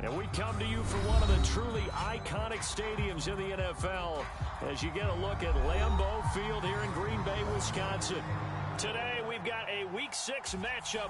And we come to you from one of the truly iconic stadiums in the NFL as you get a look at Lambeau Field here in Green Bay, Wisconsin. Today we've got a Week 6 matchup.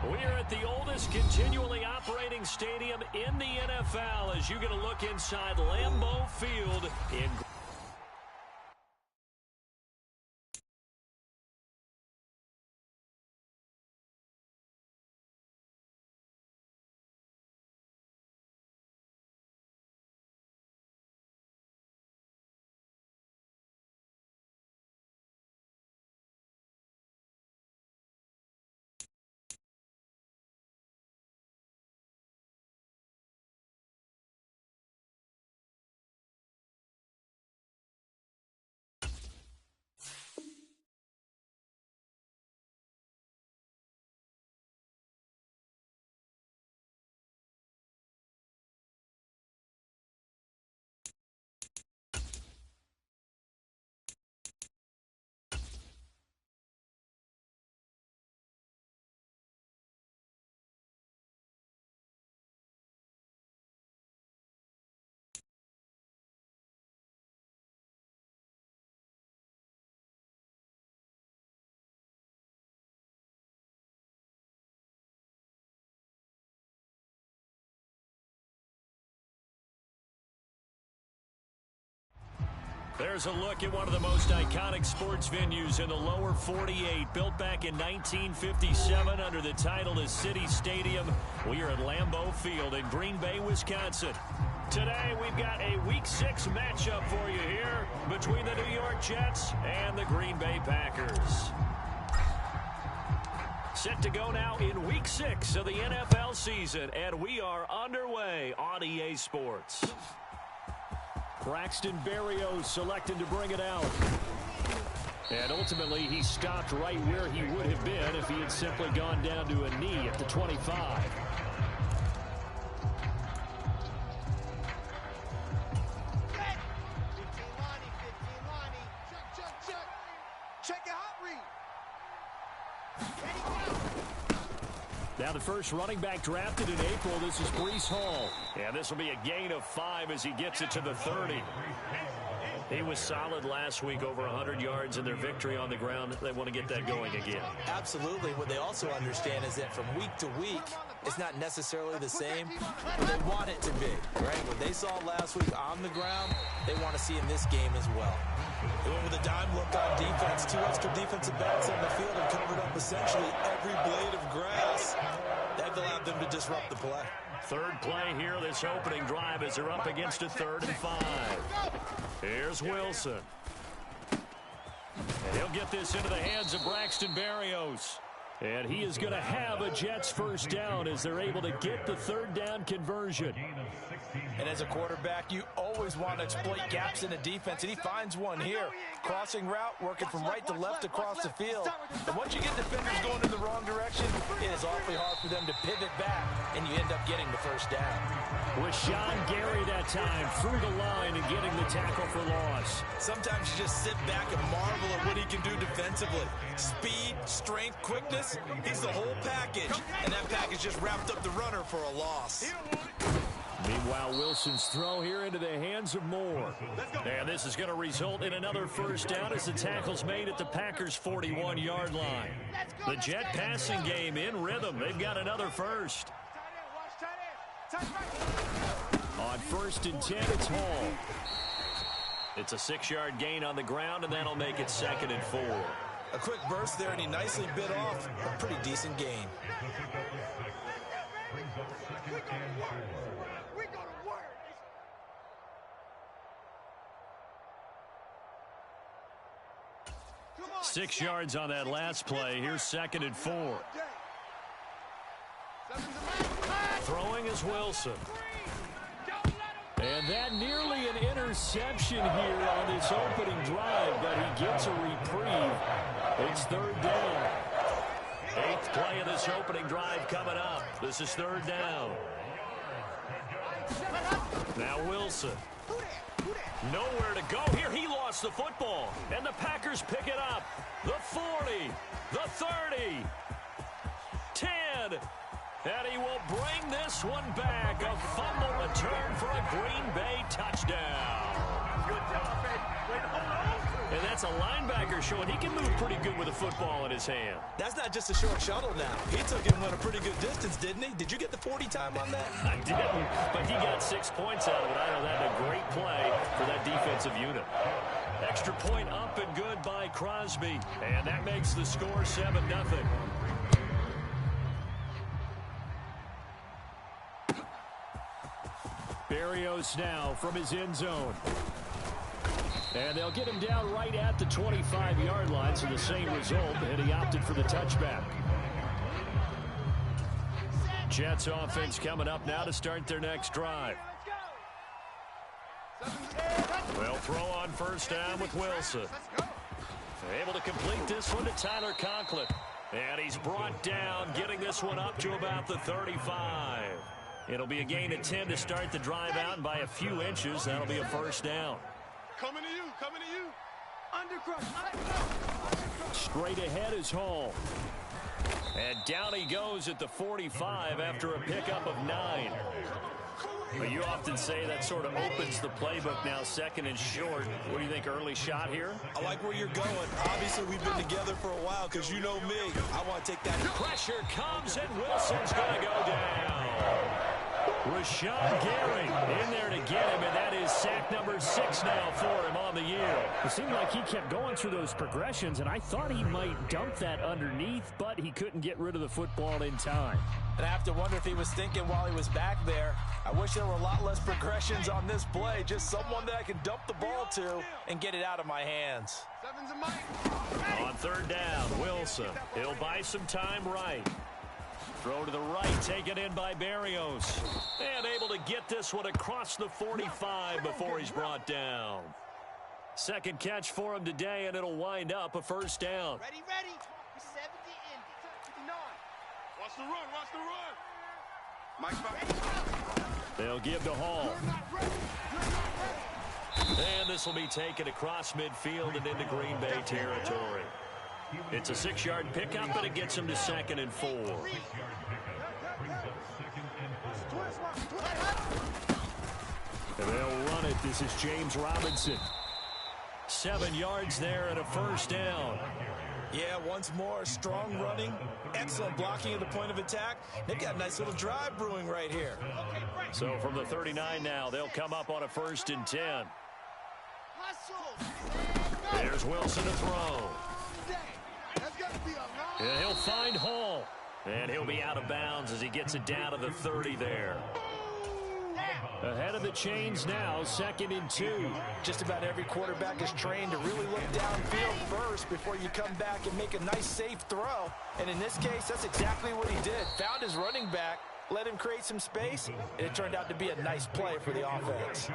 We are at the oldest continually operating stadium in the NFL as you get a look inside Lambeau Field in There's a look at one of the most iconic sports venues in the lower 48. Built back in 1957 under the title of City Stadium. We are at Lambeau Field in Green Bay, Wisconsin. Today we've got a Week 6 matchup for you here between the New York Jets and the Green Bay Packers. Set to go now in Week 6 of the NFL season, and we are underway on EA Sports. Braxton Berrios selected to bring it out. And ultimately, he stopped right where he would have been if he had simply gone down to a knee at the 25. Now the first running back drafted in April, this is Breece Hall. And this will be a gain of 5 as he gets it to the 30. He was solid last week, over 100 yards in their victory on the ground. They want to get that going again. Absolutely. What they also understand is that from week to week, it's not necessarily the same, but they want it to be, right? What they saw last week on the ground, they want to see in this game as well. They went with a dime look on defense. 2 extra defensive backs on the field and covered up essentially every blade of grass. That allowed them to disrupt the play. Third play here, this opening drive, as they're up against a 3rd and 5. Here's Wilson. And he'll get this into the hands of Braxton Berrios. And he is going to have a Jets first down as they're able to get the 3rd down conversion. And as a quarterback, you always want to exploit gaps in the defense, and he finds one here. Crossing route, working from right to left across the field. And once you get defenders going in the wrong direction, it is awfully hard for them to pivot back, and you end up getting the first down. Rashawn Gary that time through the line and getting the tackle for loss. Sometimes you just sit back and marvel at what he can do defensively. Speed, strength, quickness, he's the whole package. And that package just wrapped up the runner for a loss. Meanwhile, Wilson's throw here into the hands of Moore. And this is going to result in another first down as the tackle's made at the Packers' 41-yard line. The Jet passing game in rhythm. They've got another first. On 1st and 10, it's Hall. It's a 6-yard gain on the ground, and that'll make it 2nd and 4. A quick burst there, and he nicely bit off a pretty decent gain. Six yards on that last play. Here's 2nd and 4. Throwing is Wilson. And that nearly an interception here on this opening drive, but he gets a reprieve. It's 3rd down. 8th play of this opening drive coming up. This is 3rd down. Now Wilson. Nowhere to go here. He lost the football. And the Packers pick it up. The 40. The 30. 10. And he will bring this one back. A fumble return for a Green Bay touchdown. Good job, man. Way to hold on. And that's a linebacker showing he can move pretty good with a football in his hand. That's not just a short shuttle now. He took him on a pretty good distance, didn't he? Did you get the 40 time on that? I didn't, but he got 6 points out of it. I know that's a great play for that defensive unit. Extra point up and good by Crosby. And that makes the score 7-0. Berrios now from his end zone. And they'll get him down right at the 25-yard line, so the same result, and he opted for the touchback. Jets offense coming up now to start their next drive. They'll throw on first down with Wilson. Able to complete this one to Tyler Conklin. And he's brought down, getting this one up to about the 35. It'll be a gain of 10 to start the drive out, and by a few inches, that'll be a first down. Coming to you, coming to you. Undercrush. Straight ahead is Hall. And down he goes at the 45 after a pickup of 9. But you often say that sort of opens the playbook now, 2nd and short. What do you think, early shot here? I like where you're going. Obviously, we've been together for a while because you know me. I want to take that. Pressure comes, and Wilson's going to go down. Rashawn Gary in there to get him, and that is sack number 6 now for him on the year. It seemed like he kept going through those progressions, and I thought he might dump that underneath, but he couldn't get rid of the football in time. And I have to wonder if he was thinking while he was back there, I wish there were a lot less progressions on this play, just someone that I can dump the ball to and get it out of my hands. On 3rd down, Wilson. He'll buy some time right. Throw to the right, taken in by Berrios. And able to get this one across the 45 before he's brought down. Second catch for him today, and it'll wind up a first down. Ready, ready. 70 Indy. 59. Watch the run, watch the run. Mike's back. They'll give to Hall. And this will be taken across midfield and into Green Bay territory. It's a 6-yard pickup, but it gets him to 2nd and 4. And they'll run it. This is James Robinson. 7 yards there and a first down. Yeah, once more, strong running, excellent blocking at the point of attack. They've got a nice little drive brewing right here. So from the 39 now, they'll come up on a 1st and 10. There's Wilson to throw. And he'll find Hall. And he'll be out of bounds as he gets it down to the 30 there. Ahead of the chains now, 2nd and 2. Just about every quarterback is trained to really look downfield first before you come back and make a nice, safe throw. And in this case, that's exactly what he did. Found his running back, let him create some space, and it turned out to be a nice play for the offense.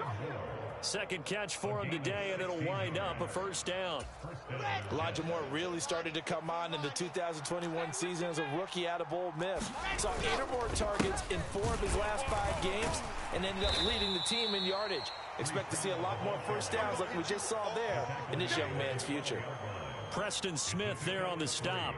Second catch for him today, and it'll wind up a first down. Elijah Moore really started to come on in the 2021 season as a rookie out of Ole Miss. Saw 8 or more targets in 4 of his last 5 games and ended up leading the team in yardage. Expect to see a lot more first downs like we just saw there in this young man's future. Preston Smith there on the stop.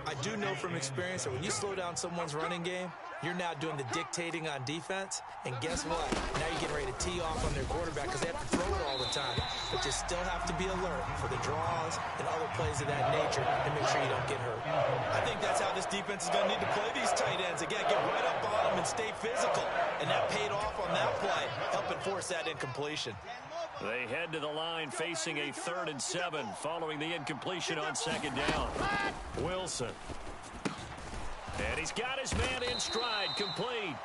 I do know from experience that when you slow down someone's running game, you're now doing the dictating on defense. And guess what? Now you're getting ready to tee off on their quarterback because they have to throw it all the time. But you still have to be alert for the draws and other plays of that nature to make sure you don't get hurt. I think that's how this defense is going to need to play these tight ends. Again, get right up on them and stay physical. And that paid off on that play, helping force that incompletion. They head to the line facing a 3rd and 7 following the incompletion on 2nd down. Wilson. And he's got his man in stride, complete.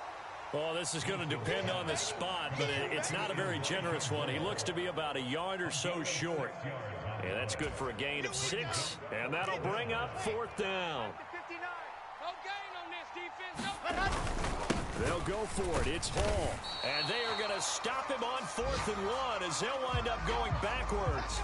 Well, this is going to depend on the spot, but it's not a very generous one. He looks to be about a yard or so short. And that's good for a gain of 6, and that'll bring up 4th down. They'll go for it. It's Hall. And they are going to stop him on 4th and 1 as they'll wind up going backwards.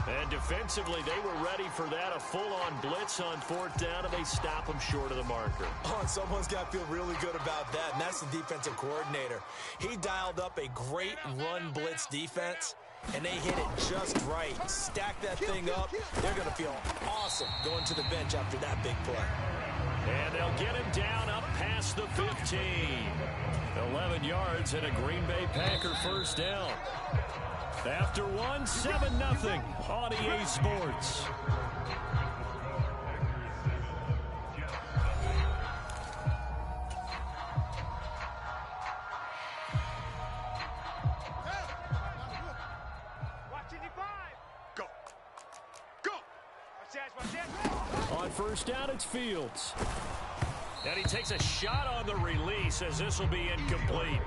And defensively, they were ready for that, a full-on blitz on 4th down, and they stop him short of the marker. Oh, and someone's got to feel really good about that, and that's the defensive coordinator. He dialed up a great run blitz defense, and they hit it just right. Stack that thing up. They're going to feel awesome going to the bench after that big play. And they'll get him down up past the 15. 11 yards and a Green Bay Packer first down. After 1, 7-0 on EA Sports. Go. Go. On first down, it's Fields. And he takes a shot on the release as this will be incomplete.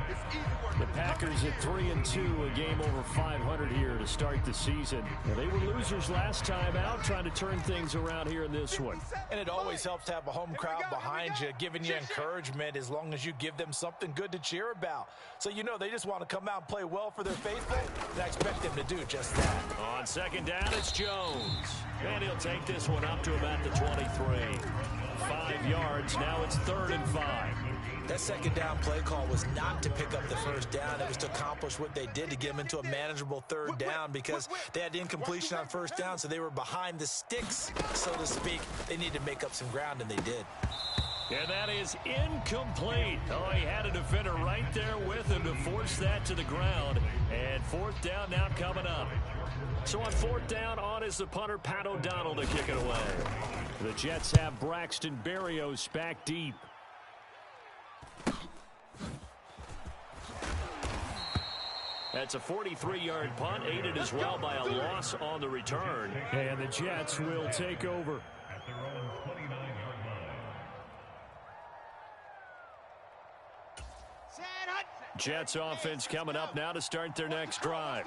The Packers at 3-2, a game over 500 here to start the season. They were losers last time out, trying to turn things around here in this one. And it always helps to have a home crowd behind you, giving you encouragement as long as you give them something good to cheer about. So you know they just want to come out and play well for their faithful, and I expect them to do just that. On second down, it's Jones. And he'll take this one up to about the 23. 5 yards, now it's 3rd and 5. That second down play call was not to pick up the first down. It was to accomplish what they did to get them into a manageable 3rd down because they had incompletion on first down, so they were behind the sticks, so to speak. They needed to make up some ground, and they did. And that is incomplete. Oh, he had a defender right there with him to force that to the ground. And 4th down now coming up. So on 4th down, on is the punter, Pat O'Donnell, to kick it away. The Jets have Braxton Berrios back deep. That's a 43-yard punt, aided as well by a loss on the return. And the Jets will take over. Jets offense coming up now to start their next drive.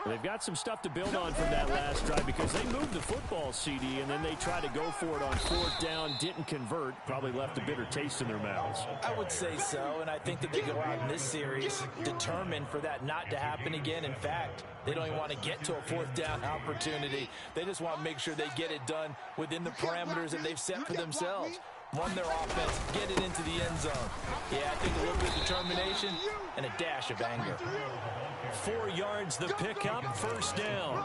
They've got some stuff to build on from that last drive because they moved the football, CD, and then they tried to go for it on fourth down, didn't convert, probably left a bitter taste in their mouths. I would say so, and I think that they go out in this series determined for that not to happen again. In fact, they don't even want to get to a fourth down opportunity. They just want to make sure they get it done within the parameters that they've set for themselves. Run their offense, get it into the end zone. Yeah, I think a little bit of determination and a dash of anger. 4 yards the pickup, first down.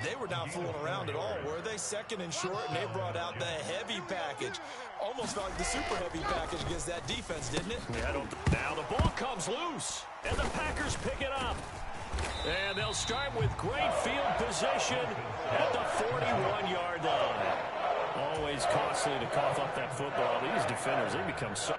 They were not fooling around at all, were they? Second and short, and they brought out the heavy package. Almost felt like the super heavy package against that defense, didn't it? Yeah, now the ball comes loose, and the Packers pick it up. And they'll start with great field position at the 41-yard line. Always costly to cough up that football. These defenders, they become so...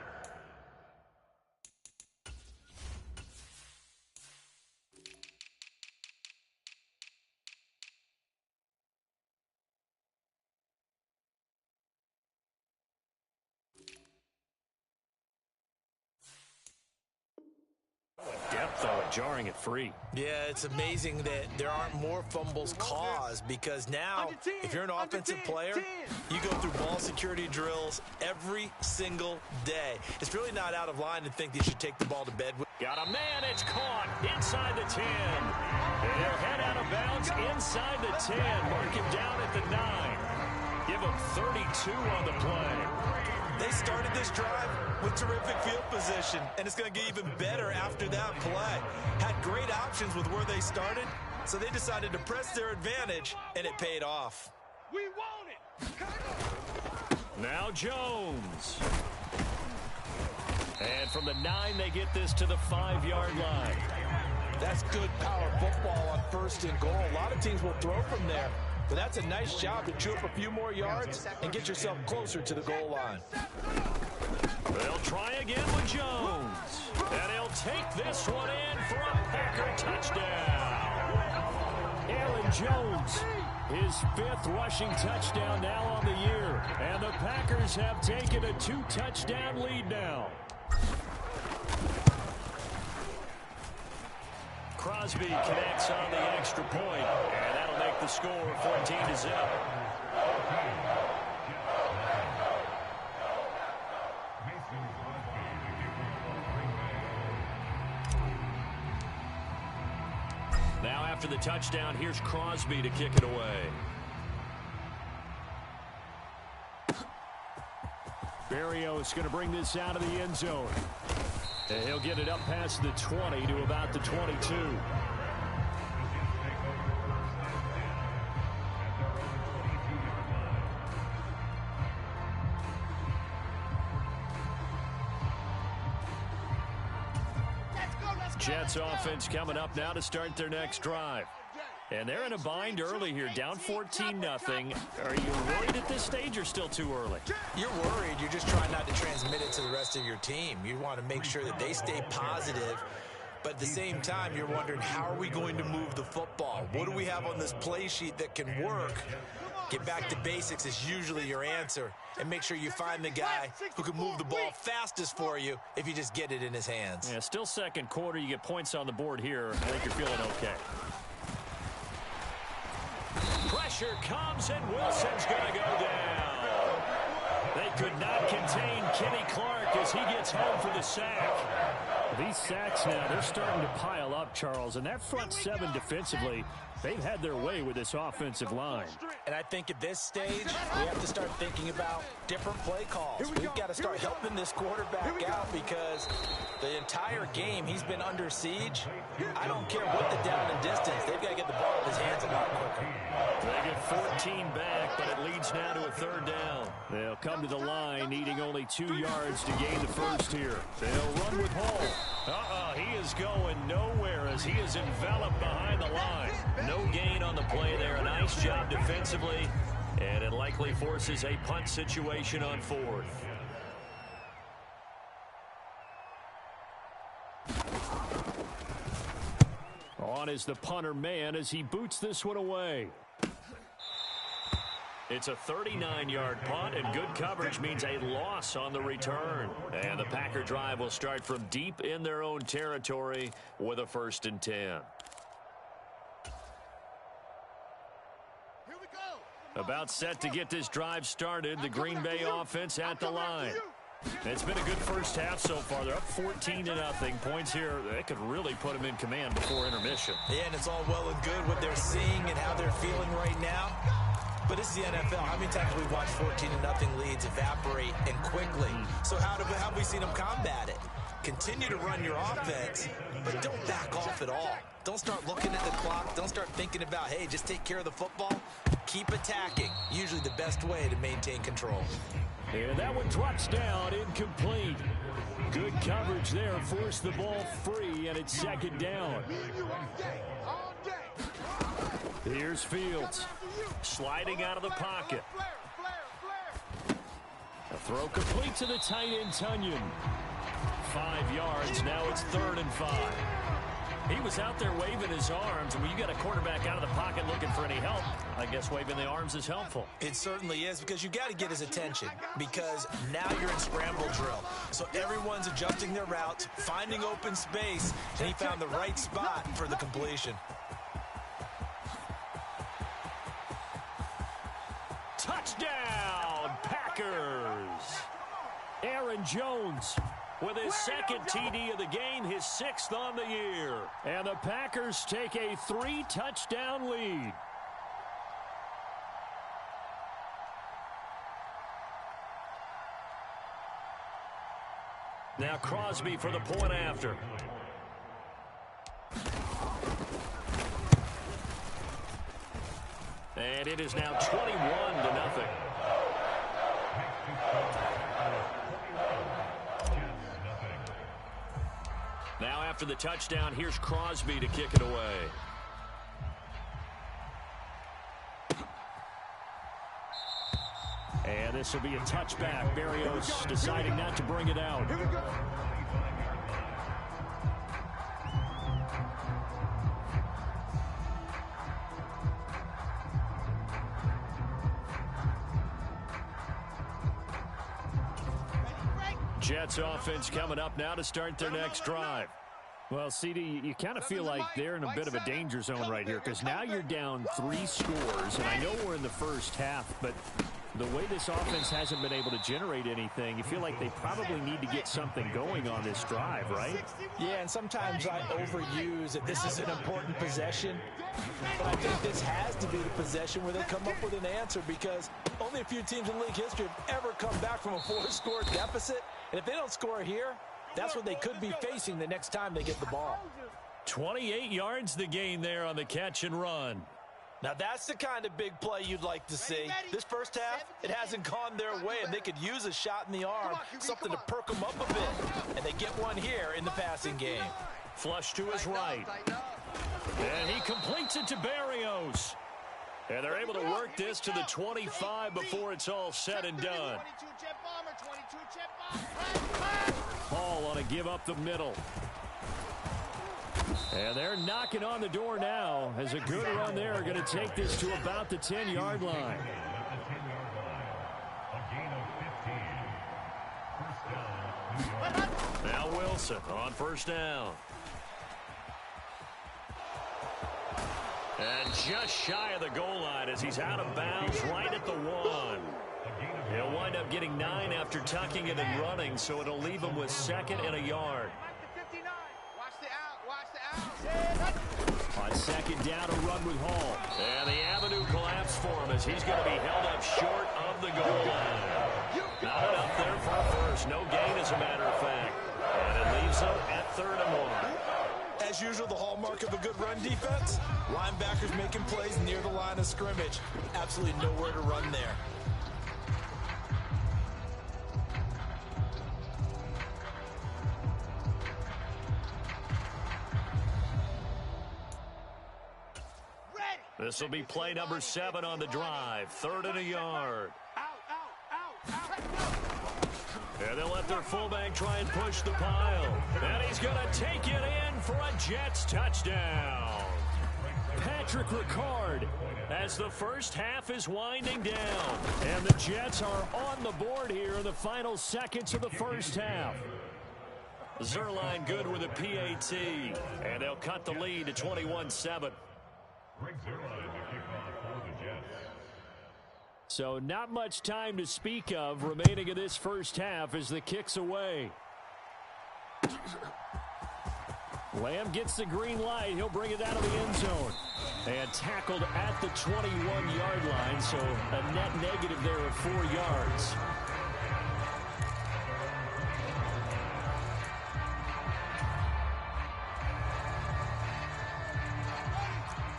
Depth, though, jarring it free. Yeah, it's amazing that there aren't more fumbles caused because now, if you're an offensive player, you go through ball security drills every single day. It's really not out of line to think that you should take the ball to bed with. Got a man, it's caught inside the 10. He'll head out of bounds inside the 10. Mark him down at the 9. Give him 32 on the play. They started this drive with terrific field position, and it's going to get even better after that play. Had great options with where they started, so they decided to press their advantage, and it paid off. We want it. Now Jones. And from the 9, they get this to the 5-yard line. That's good power football on first and goal. A lot of teams will throw from there. But that's a nice job to chew up a few more yards and get yourself closer to the goal line. They'll try again with Jones. And he'll take this one in for a Packer touchdown. Aaron Jones, his 5th rushing touchdown now on the year. And the Packers have taken a 2-touchdown lead now. Crosby connects on the extra point, and that'll make the score 14-0. Now after the touchdown, here's Crosby to kick it away. Berrios going to bring this out of the end zone. And he'll get it up past the 20 to about the 22. Jets offense coming up now to start their next drive. And they're in a bind early here, down 14-0. Are you worried at this stage or still too early? You're worried. You're just trying not to transmit it to the rest of your team. You want to make sure that they stay positive. But at the same time, you're wondering, how are we going to move the football? What do we have on this play sheet that can work? Get back to basics is usually your answer. And make sure you find the guy who can move the ball fastest for you if you just get it in his hands. Yeah, still second quarter. You get points on the board here. I think you're feeling okay. Pressure comes, and Wilson's going to go down. They could not contain Kenny Clark as he gets home for the sack. These sacks now, they're starting to pile up, Charles. And that front 7 defensively, they've had their way with this offensive line. And I think at this stage, we have to start thinking about different play calls. We've got to start helping this quarterback out because the entire game he's been under siege. I don't care what the down and distance. They've got to get the ball in his hands a lot quicker. They get 14 back, but it leads now to a 3rd down. They'll come to the line, needing only 2 yards to gain the first here. They'll run with Hall. He is going nowhere as he is enveloped behind the line. No gain on the play there. A nice job defensively, and it likely forces a punt situation on 4th. On is the punter man as he boots this one away. It's a 39-yard punt, and good coverage means a loss on the return. And the Packer drive will start from deep in their own territory with a 1st and 10. About set to get this drive started. The Green Bay offense at the line. It's been a good first half so far. They're up 14-0. Points here, they could really put them in command before intermission. Yeah, and it's all well and good what they're seeing and how they're feeling right now. But this is the NFL. How many times we've watched 14-0 leads evaporate and quickly? So how have we seen them combat it? Continue to run your offense, but don't back off at all. Don't start looking at the clock. Don't start thinking about, hey, just take care of the football. Keep attacking. Usually the best way to maintain control. And that one drops down, incomplete. Good coverage there, forced the ball free, and it's second down. Here's Fields, sliding out of the pocket. A throw complete to the tight end, Tunyon. 5 yards, now it's 3rd and 5. He was out there waving his arms, and when you got a quarterback out of the pocket looking for any help, I guess waving the arms is helpful. It certainly is, because you got to get his attention, because now you're in scramble drill. So everyone's adjusting their routes, finding open space, and he found the right spot for the completion. Touchdown, Packers! Aaron Jones with his second TD of the game, his 6th on the year. And the Packers take a 3-touchdown lead. Now Crosby for the point after. And it is now 21-0. Now after the touchdown, here's Crosby to kick it away. And this will be a touchback. Berrios deciding not to bring it out. Jets offense coming up now to start their next drive. Well, CD, you kind of feel like they're in a bit of a danger zone right here, because now you're down 3 scores, and I know we're in the first half, but the way this offense hasn't been able to generate anything, you feel like they probably need to get something going on this drive, right? Yeah, and sometimes I overuse that this is an important possession, but I think this has to be the possession where they come up with an answer, because only a few teams in league history have ever come back from a 4-score deficit, and if they don't score here, that's what they could be facing the next time they get the ball. 28 yards the gain there on the catch and run. Now that's the kind of big play you'd like to see. This first half, it hasn't gone their way, and they could use a shot in the arm, something to perk them up a bit. And they get one here in the passing game. Flush to his right. And he completes it to Berrios. And they're able to work this to the 25 before it's all said and done. Hall on a give up the middle. And they're knocking on the door now as a good run there are going to take this to about the 10-yard line. Now Wilson on first down. And just shy of the goal line as he's out of bounds right at the 1. He'll wind up getting 9 after tucking it and running, so it'll leave him with 2nd and a yard. On 2nd down, a run with Hall. And the avenue collapsed for him as he's going to be held up short of the goal line. Not enough there for a first. No gain, as a matter of fact. And it leaves him at 3rd and 1. As usual, the hallmark of a good run defense, linebackers making plays near the line of scrimmage. Absolutely nowhere to run there. This will be play number 7 on the drive. 3rd and a yard. And they'll let their fullback try and push the pile. And he's going to take it in for a Jets touchdown. Patrick Ricard as the first half is winding down. And the Jets are on the board here in the final seconds of the first half. Zerline good with a PAT. And they'll cut the lead to 21-7. So not much time to speak of remaining in this first half as the kick's away. Lamb gets the green light. He'll bring it out of the end zone. And tackled at the 21-yard line, so a net negative there of 4 yards.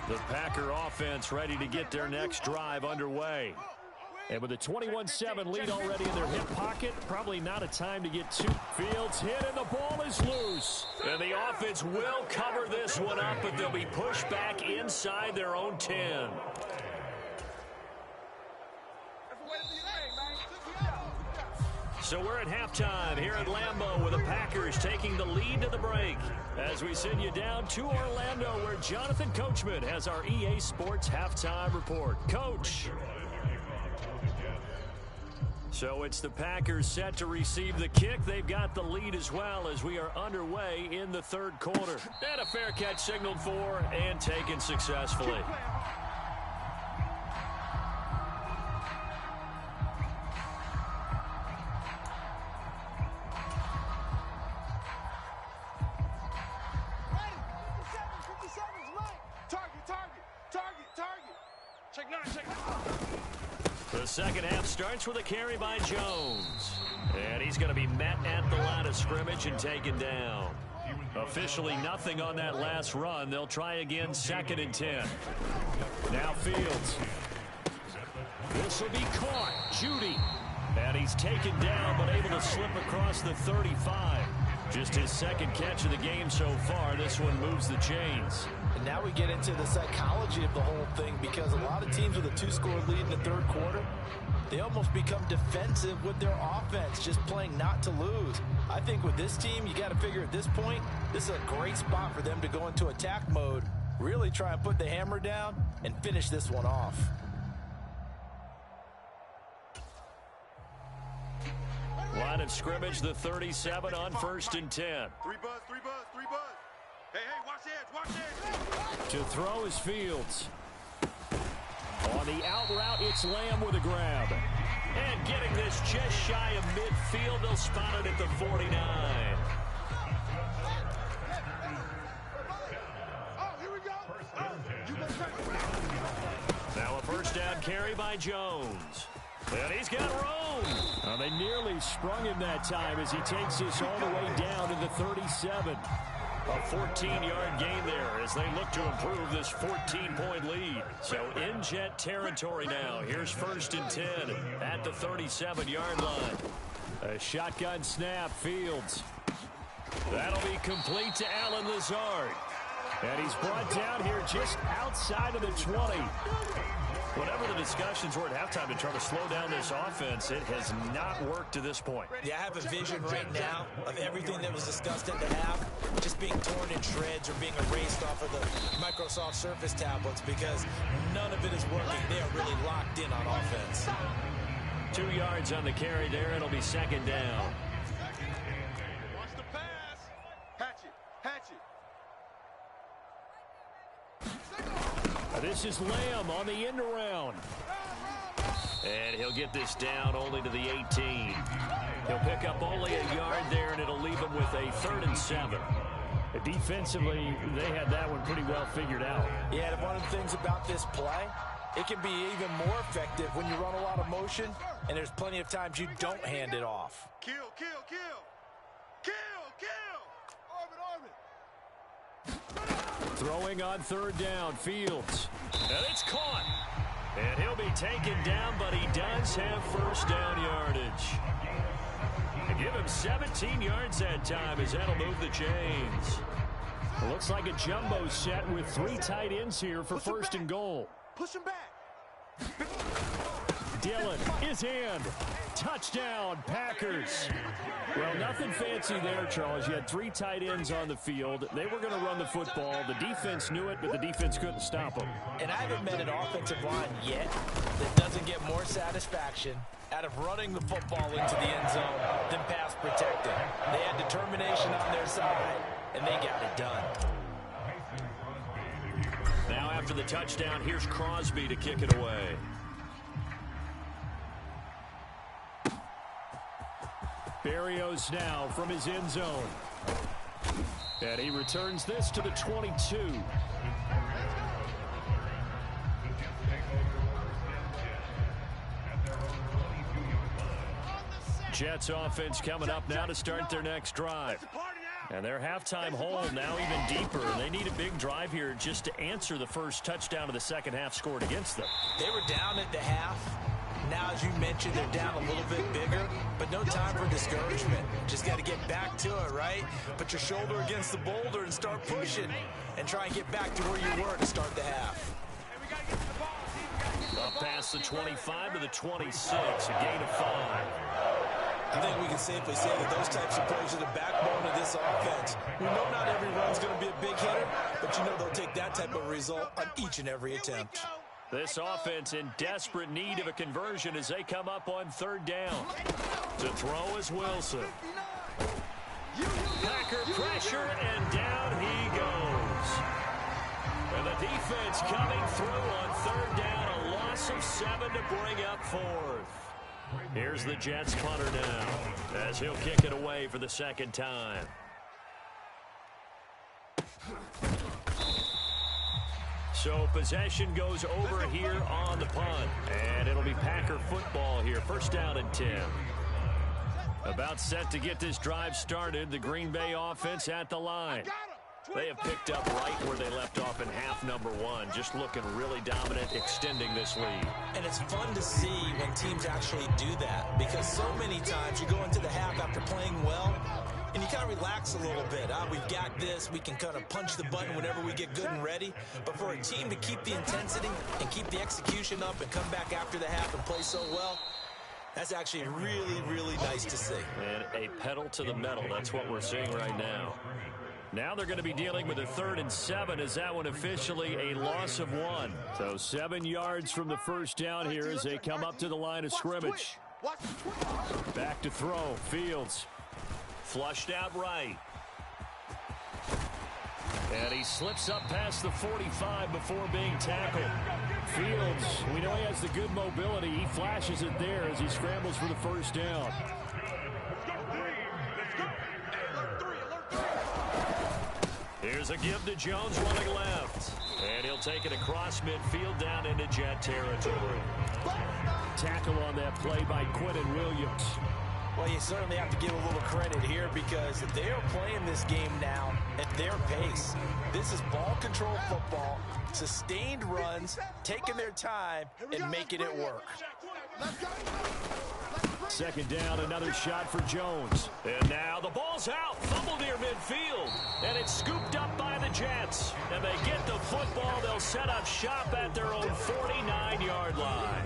The Packer offense ready to get their next drive underway. And with a 21-7 lead already in their hip pocket, probably not a time to get too. Fields hit and the ball is loose. And the offense will cover this one up, but they'll be pushed back inside their own 10. So we're at halftime here at Lambeau with the Packers taking the lead to the break. As we send you down to Orlando where Jonathan Coachman has our EA Sports halftime report. Coach. So it's the Packers set to receive the kick. They've got the lead as well as we are underway in the third quarter. And a fair catch signaled for and taken successfully. The second half starts with a carry by Jones. And he's going to be met at the line of scrimmage and taken down. Officially nothing on that last run. They'll try again 2nd and 10. Now Fields. This will be caught. Judy. And he's taken down but able to slip across the 35. Just his second catch of the game so far. This one moves the chains. And now we get into the psychology of the whole thing, because a lot of teams with a 2-score lead in the third quarter, they almost become defensive with their offense, just playing not to lose. I think with this team, you got to figure at this point, this is a great spot for them to go into attack mode, really try and put the hammer down and finish this one off. Line of scrimmage, the 37 on 1st and 10. 3 buzz, 3 buzz, 3 buzz. Hey, watch edge, watch edge. To throw is Fields. On the out route, it's Lamb with a grab. And getting this just shy of midfield, they'll spot it at the 49. Oh, here we go. Now a first down carry by Jones. And he's got room. Well, they nearly sprung him that time as he takes this all the way down to the 37. A 14-yard gain there as they look to improve this 14-point lead. So in Jet territory now. Here's 1st and 10 at the 37-yard line. A shotgun snap, Fields. That'll be complete to Allen Lazard. And he's brought down here just outside of the 20. Whatever the discussions were at halftime to try to slow down this offense, it has not worked to this point. Yeah, I have a vision right now of everything that was discussed at the half just being torn in shreds or being erased off of the Microsoft Surface tablets, because none of it is working. They are really locked in on offense. 2 yards on the carry there. It'll be 2nd down. Watch the pass. Hatch it. This is Lamb on the end around. And he'll get this down only to the 18. He'll pick up only a yard there, and it'll leave him with a 3rd and 7. Defensively, they had that one pretty well figured out. Yeah, and one of the things about this play, it can be even more effective when you run a lot of motion, and there's plenty of times you don't hand it off. Kill. Orbit. Throwing on 3rd down, Fields. And it's caught. And he'll be taken down, but he does have 1st down yardage. And give him 17 yards that time as that'll move the chains. It looks like a jumbo set with 3 tight ends here for 1st and goal. Push him back. Dillon is in. Touchdown, Packers. Well, nothing fancy there, Charles. You had 3 tight ends on the field. They were going to run the football. The defense knew it, but the defense couldn't stop them. And I haven't met an offensive line yet that doesn't get more satisfaction out of running the football into the end zone than pass protecting. They had determination on their side, and they got it done. Now after the touchdown, here's Crosby to kick it away. Barrios now from his end zone. And he returns this to the 22. Jets offense coming up now to start their next drive. And their halftime hole now even deeper. They need a big drive here just to answer the first touchdown of the second half scored against them. They were down at the half. Now, as you mentioned, they're down a little bit bigger, but no time for discouragement. Just got to get back to it, right? Put your shoulder against the boulder and start pushing and try and get back to where you were to start the half. Up past the 25 to the 26, a gain of 5. I think we can safely say that those types of plays are the backbone of this offense. We know not every run's going to be a big hitter, but you know they'll take that type of result on each and every attempt. This offense in desperate need of a conversion as they come up on third down. To throw is Wilson. Packer pressure, and down he goes. And the defense coming through on third down. A loss of 7 to bring up fourth. Here's the Jets punter now as he'll kick it away for the second time. So possession goes over here on the punt. And it'll be Packer football here. First down and 10. About set to get this drive started. The Green Bay offense at the line. They have picked up right where they left off in half number 1. Just looking really dominant, extending this lead. And it's fun to see when teams actually do that, because so many times you go into the half after playing well, and you kind of relax a little bit. We've got this. We can kind of punch the button whenever we get good and ready. But for a team to keep the intensity and keep the execution up and come back after the half and play so well, that's actually really, really nice to see. And a pedal to the metal. That's what we're seeing right now. Now they're going to be dealing with a 3rd and 7 as that one officially a loss of 1. So 7 yards from the first down here as they come up to the line of scrimmage. Back to throw. Fields. Flushed out right. And he slips up past the 45 before being tackled. Fields, we know he has the good mobility. He flashes it there as he scrambles for the first down. Here's a give to Jones running left. And he'll take it across midfield down into Jet territory. Tackle on that play by Quentin Williams. Well, you certainly have to give a little credit here because they are playing this game now at their pace. This is ball control football, sustained runs, taking their time, and making it work. Second down, another shot for Jones. And now the ball's out. Fumble near midfield. And it's scooped up by the Jets. And they get the football. They'll set up shop at their own 49-yard line.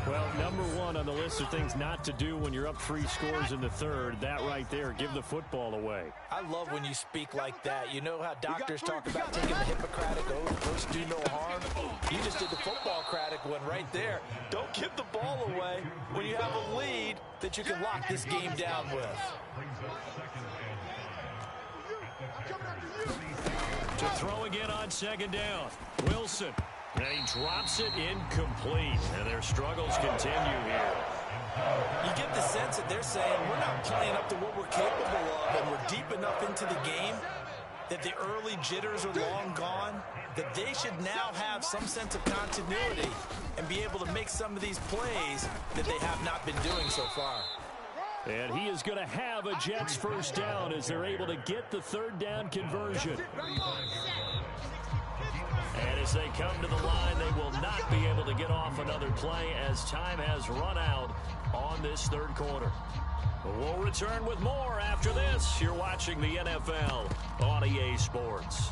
Well, number 1 on the list of things not to do when you're up 3 scores in the third. That right there, give the football away. I love when you speak like that. You know how doctors talk about taking the Hippocratic oath, first do no harm? You just did the football-cratic one right there. Don't give the ball away when you have a lead that you can lock this game down with. To throw again on second down. Wilson. And he drops it incomplete. And their struggles continue here. You get the sense that they're saying we're not playing up to what we're capable of, and we're deep enough into the game that the early jitters are long gone, that they should now have some sense of continuity and be able to make some of these plays that they have not been doing so far. And he is going to have a Jets first down as they're able to get the third down conversion. And as they come to the line, they will not be able to get off another play as time has run out on this third quarter. We'll return with more after this. You're watching the NFL on EA Sports.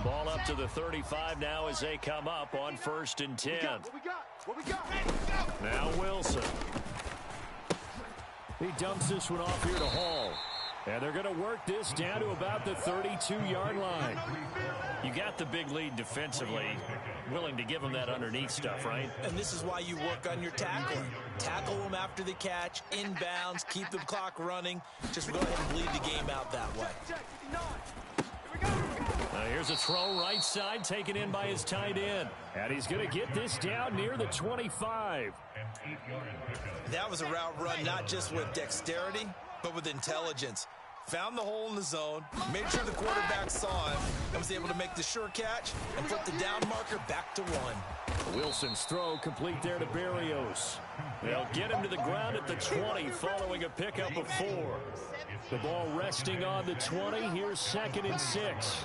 Ball up to the 35 now as they come up on 1st and 10. What we got? Now Wilson. He dumps this one off here to Hall. And they're going to work this down to about the 32-yard line. You got the big lead defensively. Willing to give them that underneath stuff, right? And this is why you work on your tackling. Tackle them after the catch, inbounds, keep the clock running. Just go ahead and bleed the game out that way. Now Here's a throw right side taken in by his tight end. And he's going to get this down near the 25. That was a route run not just with dexterity, but with intelligence. Found the hole in the zone, made sure the quarterback saw him, and was able to make the sure catch and put the down marker back to one. Wilson's throw complete there to Berrios. They'll get him to the ground at the 20 following a pickup of 4. The ball resting on the 20. Here's 2nd and 6.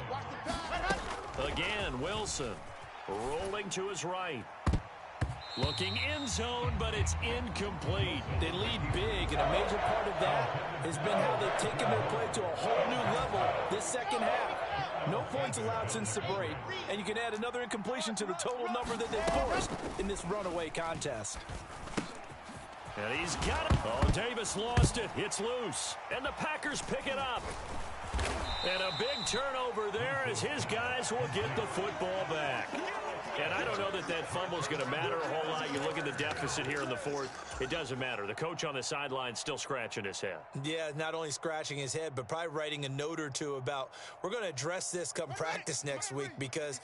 Again, Wilson rolling to his right. Looking end zone, but it's incomplete. They lead big, and a major part of that has been how they've taken their play to a whole new level this second half. No points allowed since the break, and you can add another incompletion to the total number that they've forced in this runaway contest. And he's got it. Oh, Davis lost it. It's loose. And the Packers pick it up. And a big turnover there as his guys will get the football back. And I don't know that that fumble is going to matter a whole lot. You look at the deficit here in the 4th. It doesn't matter. The coach on the sideline still scratching his head. Yeah, not only scratching his head, but probably writing a note or two about we're going to address this come practice next week because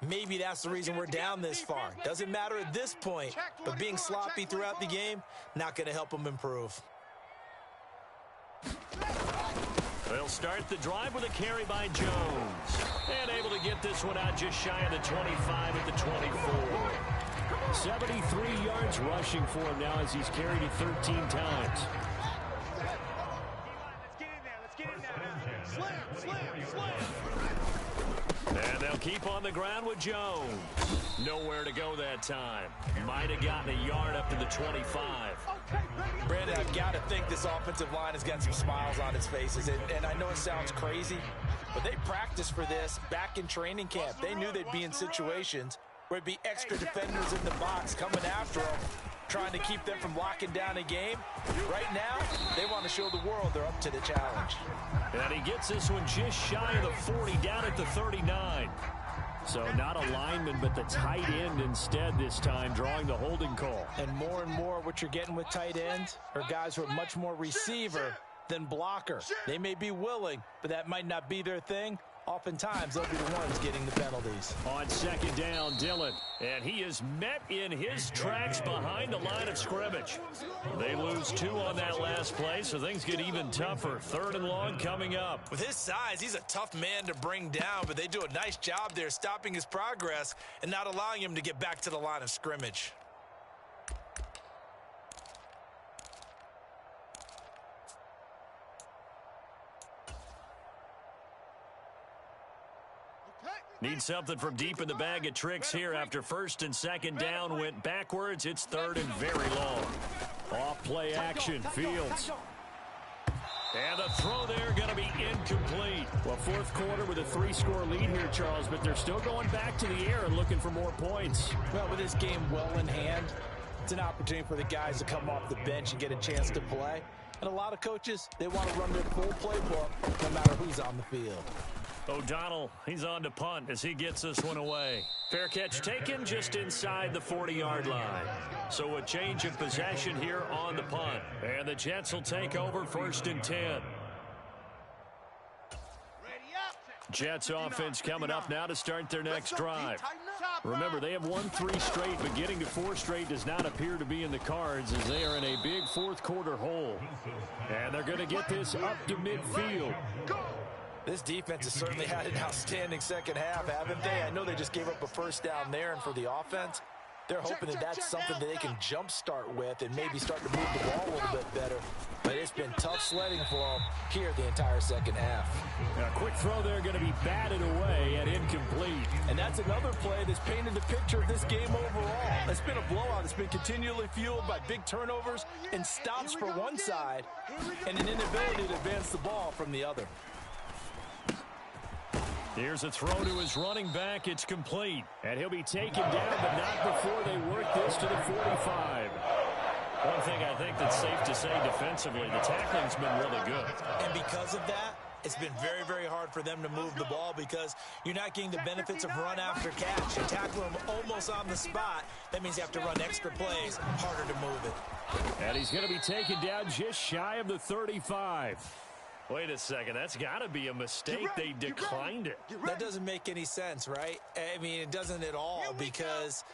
maybe that's the reason we're down this far. Doesn't matter at this point, but being sloppy throughout the game, not going to help them improve. They'll start the drive with a carry by Jones. And able to get this one out just shy of the 25 at the 24. 73 yards rushing for him now as he's carried it 13 times. Let's get in there. Slam. And they'll keep on the ground with Jones. Nowhere to go that time. Might have gotten a yard up to the 25. Brandon, I've got to think this offensive line has got some smiles on its faces. And I know it sounds crazy, but they practiced for this back in training camp. They knew they'd be in situations where it'd be extra defenders in the box coming after them, trying to keep them from locking down a game. Right now, they want to show the world they're up to the challenge. And he gets this one just shy of the 40, down at the 39. So not a lineman, but the tight end instead this time, drawing the holding call. And more what you're getting with tight ends are guys who are much more receiver than blocker. They may be willing, but that might not be their thing. Oftentimes, they'll be the ones getting the penalties. On 2nd down, Dillon. And he is met in his tracks behind the line of scrimmage. They lose 2 on that last play, so things get even tougher. 3rd and long coming up. With his size, he's a tough man to bring down, but they do a nice job there stopping his progress and not allowing him to get back to the line of scrimmage. Need something from deep in the bag of tricks here after 1st and 2nd down went backwards. It's 3rd and very long. Off play action, Fields. And the throw there going to be incomplete. Well, 4th quarter with a 3-score lead here, Charles, but they're still going back to the air and looking for more points. Well, with this game well in hand, it's an opportunity for the guys to come off the bench and get a chance to play. And a lot of coaches, they want to run their full playbook no matter who's on the field. O'Donnell, he's on to punt as he gets this one away. Fair catch taken just inside the 40-yard line. So a change of possession here on the punt. And the Jets will take over 1st and 10. Jets offense coming up now to start their next drive. Remember, they have won 3 straight, but getting to 4 straight does not appear to be in the cards as they are in a big 4th quarter hole. And they're going to get this up to midfield. This defense has certainly had an outstanding second half, haven't they? I know they just gave up a 1st down there, and for the offense, they're hoping that that's something that they can jumpstart with and maybe start to move the ball a little bit better. But it's been tough sledding for them here the entire second half. A quick throw there going to be batted away and incomplete. And that's another play that's painted the picture of this game overall. It's been a blowout. It's been continually fueled by big turnovers and stops for one side and an inability to advance the ball from the other. Here's a throw to his running back. It's complete. And he'll be taken down, but not before they work this to the 45. One thing I think that's safe to say defensively, the tackling's been really good. And because of that, it's been very, very hard for them to move the ball because you're not getting the benefits of run after catch. You tackle them almost on the spot. That means you have to run extra plays, harder to move it. And he's going to be taken down just shy of the 35. Wait a second. That's got to be a mistake. They declined it. That doesn't make any sense, right? I mean, it doesn't at all because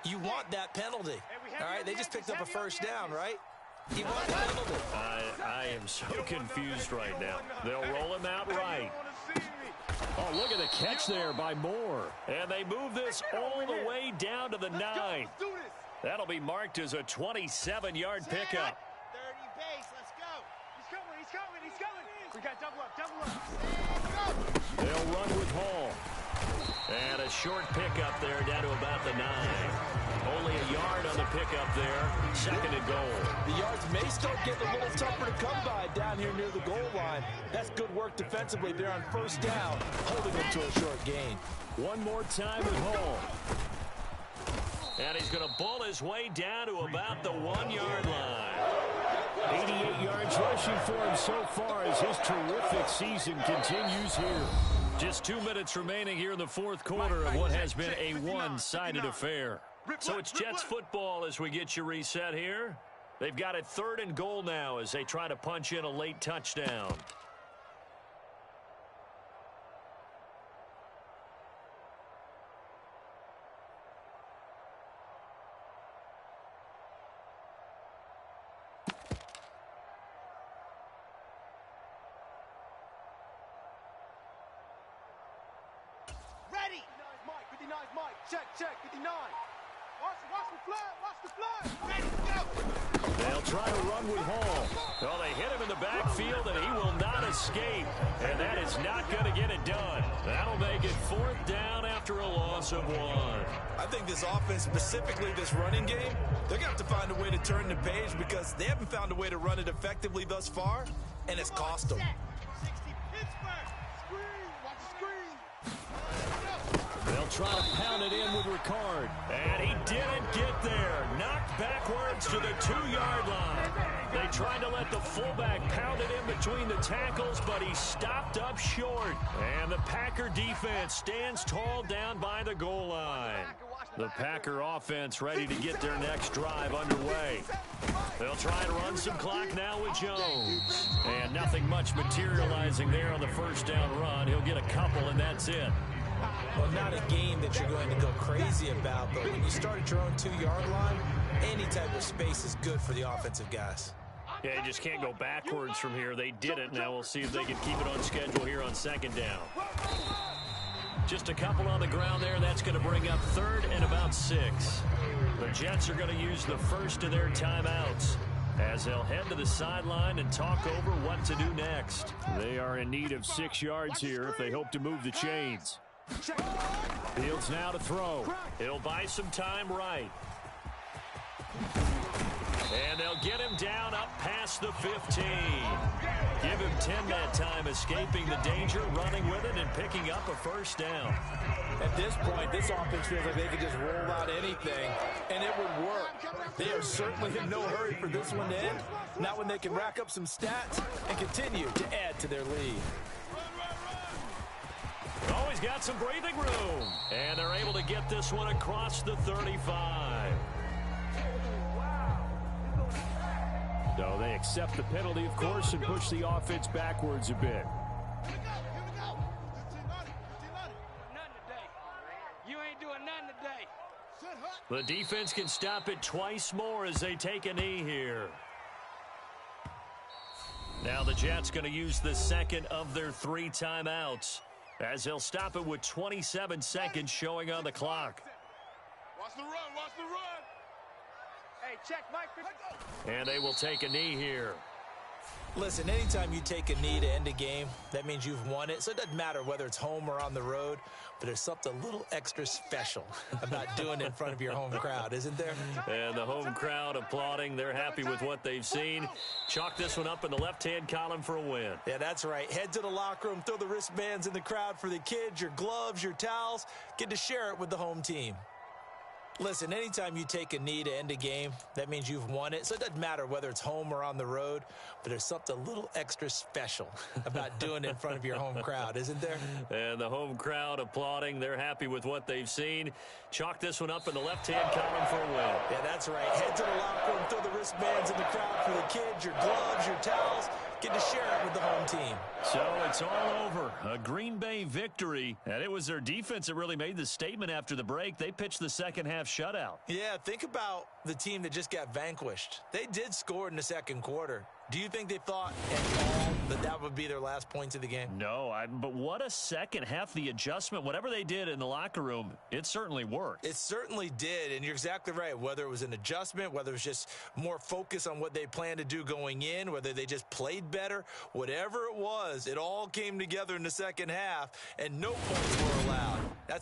you want that penalty. All right, they just picked up a first down, right? He won the penalty. I am so confused right now. They'll roll him out right. Oh, look at the catch there by Moore. And they move this all the way down to the 9. That'll be marked as a 27-yard pickup. 30 base, let's go. He's coming. We got double up. They'll run with Hall. And a short pickup there down to about the 9. Only a yard on the pickup there. 2nd and goal. The yards may start getting a little tougher to come by down here near the goal line. That's good work defensively there on first down, holding them to a short gain. One more time with Hall. And he's going to bull his way down to about the 1-yard line. 88 yards rushing for him so far as his terrific season continues here. Just 2 minutes remaining here in the 4th quarter of what has been a one-sided affair. So it's Jets football as we get you reset here. They've got it 3rd and goal now as they try to punch in a late touchdown. Ready. Mike, 59, Mike. Check, 59. Watch the flag. Ready, go. They'll try to run with Hall. Well, they hit him in the backfield, and he will not escape. And that is not going to get it done. That'll make it 4th down after a loss of 1. I think this offense, specifically this running game, they're going to have to find a way to turn the page because they haven't found a way to run it effectively thus far, and it's cost them. 60, Pittsburgh. Screen. Watch the screen. They'll try to pound it in with Ricard. And he didn't get there. Knocked backwards to the 2-yard line. They tried to let the fullback pound it in between the tackles, but he stopped up short. And the Packer defense stands tall down by the goal line. The Packer offense ready to get their next drive underway. They'll try to run some clock now with Jones. And nothing much materializing there on the first down run. He'll get a couple, and that's it. Well, not a game that you're going to go crazy about, but when you start at your own 2-yard line, any type of space is good for the offensive guys. Yeah, you just can't go backwards from here. They did it. Now we'll see if they can keep it on schedule here on 2nd down. Just a couple on the ground there. That's going to bring up 3rd and about 6. The Jets are going to use the first of their timeouts as they'll head to the sideline and talk over what to do next. They are in need of 6 yards here if they hope to move the chains. Fields now to throw. He'll buy some time right. And they'll get him down up past the 15. Give him 10 that time, escaping the danger, running with it, and picking up a first down. At this point, this offense feels like they could just roll out anything, and it would work. They are certainly in no hurry for this one to end, not when they can rack up some stats and continue to add to their lead. Oh, he's got some breathing room. And they're able to get this one across the 35. So they accept the penalty, of course, and push the offense backwards a bit. Here we go. 15-90. Nothing today. You ain't doing nothing today. The defense can stop it twice more as they take a knee here. Now the Jets going to use the second of their 3 timeouts, as they'll stop it with 27 seconds showing on the clock. Watch the run. Hey, check, Mike. And they will take a knee here. Listen, anytime you take a knee to end a game, that means you've won it. So it doesn't matter whether it's home or on the road, but there's something a little extra special about doing it in front of your home crowd, isn't there? And the home crowd applauding. They're happy with what they've seen. Chalk this one up in the left-hand column for a win. Yeah, that's right. Head to the locker room, throw the wristbands in the crowd for the kids, your gloves, your towels. Get to share it with the home team. Listen, anytime you take a knee to end a game, that means you've won it. So it doesn't matter whether it's home or on the road, but there's something a little extra special about doing it in front of your home crowd, isn't there? And the home crowd applauding. They're happy with what they've seen. Chalk this one up in the left-hand column for a win. Yeah, that's right. Head to the locker room, throw the wristbands in the crowd for the kids, your gloves, your towels. get to share it with the home team. So it's all over. A Green Bay victory. And it was their defense that really made the statement after the break. They pitched the second half shutout. Yeah, think about the team that just got vanquished. They did score in the second quarter. Do you think they thought at all that that would be their last points of the game? No, but what a second half. The adjustment, whatever they did in the locker room, it certainly worked. It certainly did, and you're exactly right. Whether it was an adjustment, whether it was just more focus on what they planned to do going in, whether they just played better, whatever it was, it all came together in the second half, and no points were allowed. That's a